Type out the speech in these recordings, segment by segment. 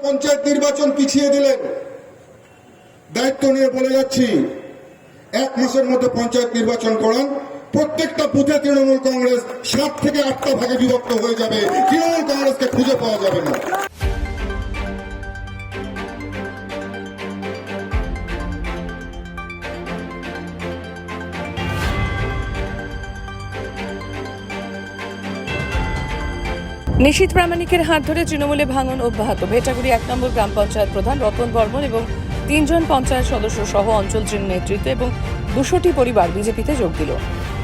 পঞ্চায়েত নির্বাচন পিছিয়ে দিলেন। দায়িত্ব নিয়ে বলে যাচ্ছি, 1 মাসের মধ্যে পঞ্চায়েত নির্বাচন করান। প্রত্যেকটা বুথে তৃণমূল কংগ্রেস 7 থেকে 8টা ভাগে বিভক্ত হয়ে যাবে। তৃণমূল কংগ্রেসকে খুঁজে পাওয়া যাবে না। নিশীথ প্রামাণিকের হাত ধরে তৃণমূলে ভাঙন অব্যাহত। ভেটাগুড়ি 1 নম্বর গ্রাম পঞ্চায়েত প্রধান রতন বর্মন এবং 3 জন পঞ্চায়েত সদস্য সহ অঞ্চল নেতৃত্ব এবং 200টি পরিবার বিজেপিতে যোগ দিল।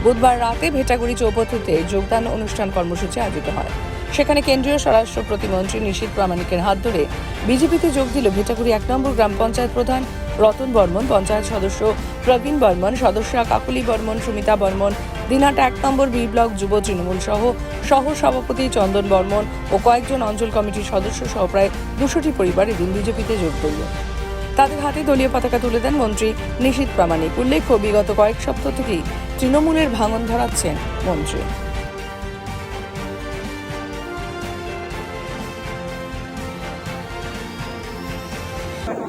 বুধবার রাতে ভেটাগুড়ি চৌপথিতে যোগদান অনুষ্ঠান কর্মসূচি আয়োজিত হয়। সেখানে কেন্দ্রীয় স্বরাষ্ট্র প্রতিমন্ত্রী নিশীথ প্রামাণিকের হাত ধরে বিজেপিতে যোগ দিল ভেটাগুড়ি 1 নম্বর গ্রাম পঞ্চায়েত প্রধান রতন বর্মন, পঞ্চায়েত সদস্য প্রবীণ বর্মন, সদস্যা Kakuli Barman, Sumita Barman, Dinhata 1 number B block যুব তৃণমূল সহ সভাপতি চন্দন বর্মন ও কয়েকজন অঞ্চল কমিটির সদস্য সহ প্রায় 200টি পরিবার এদিন বিজেপিতে যোগ দিল। তাদের হাতে দলীয় পতাকা তুলে দেন মন্ত্রী নিশীথ প্রামাণিক। উল্লেখ্য, বিগত কয়েক সপ্তাহ থেকেই তৃণমূলের ভাঙন ধরাচ্ছেন মন্ত্রী।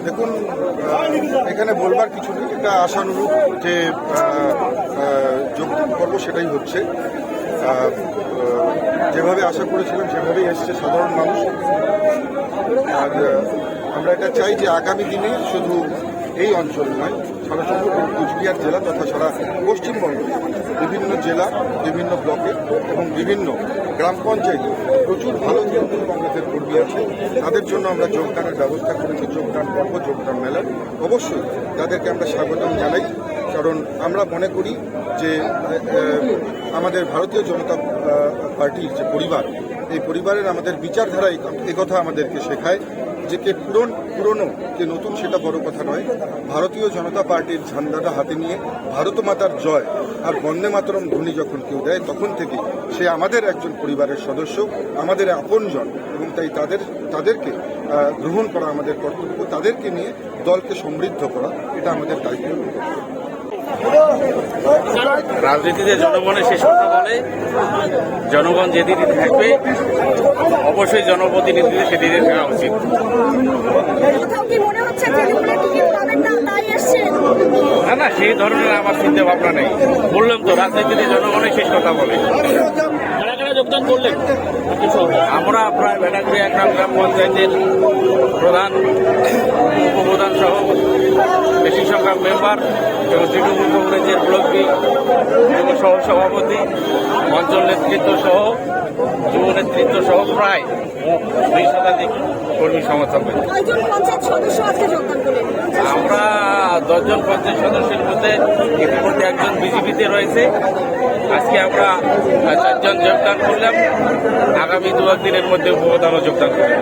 দেখুন, এখানে বলবার কিছু নেই। এটা আশানুরূপ যে যোগদান পর্ব সেটাই হচ্ছে। যেভাবে আশা করেছিলাম সেভাবেই এসছে সাধারণ মানুষ। আর আমরা এটা চাই যে আগামী দিনে শুধু এই অঞ্চল নয়, সারা সমগ্র কুচবিহার জেলা তথা সারা পশ্চিমবঙ্গে বিভিন্ন জেলা, বিভিন্ন ব্লকে এবং বিভিন্ন গ্রাম পঞ্চায়েতে প্রচুর ভালো তৃণমূল কংগ্রেসের কর্মী আছে। তাদের জন্য আমরা যোগদানের ব্যবস্থা করেছি। যোগদান পর্ব, যোগদান মেলা, অবশ্যই তাদেরকে আমরা স্বাগতম জানাই। কারণ আমরা মনে করি যে আমাদের ভারতীয় জনতা পার্টির যে পরিবার, এই পরিবারের আমাদের বিচারধারা একথা আমাদেরকে শেখায় যে কে পুরনো কে নতুন সেটা বড় কথা নয়। ভারতীয় জনতা পার্টির ঝান্ডাটা হাতে নিয়ে ভারত মাতার জয় আর বন্দে মাতরম ধ্বনি যখন কেউ দেয়, তখন থেকে সে আমাদের একজন পরিবারের সদস্য, আমাদের আপনজন, এবং তাই তাদেরকে গ্রহণ করা আমাদের কর্তব্য। তাদেরকে নিয়ে দলকে সমৃদ্ধ করা এটা আমাদের দায়িত্ব। রাজনীতিতে জনগণের শেষ কথা বলে, জনগণ যেদিকে থাকবে অবশ্যই জনপ্রতিনিধিদের সেদিকে থাকা উচিত। না, সেই ধরনের আমার চিন্তা ভাবনা নেই। বললাম তো, রাজনীতিতে জনগণের শেষ কথা বলে। যোগদান করলেন আমরা প্রায় ভেটাগুড়ি 1 নম্বর গ্রাম পঞ্চায়েতের প্রধান, উপপ্রধান সহ বেশি সংখ্যক মেম্বার এবং তৃণমূল কংগ্রেসের ব্লক বি এবং সহসভাপতি, অঞ্চল নেতৃত্ব সহ যুব নেতৃত্ব সহ প্রায় 2 শতাধিক কর্মী সমর্থক। আমরা 10 জন পঞ্চায়েত সদস্যের মধ্যে ইতিমধ্যে একজন বিজেপিতে রয়েছে। আজকে আমরা 4 জন যোগদান করলাম। আগামী 2 দিনের মধ্যে উপপ্রধানও যোগদান করলাম।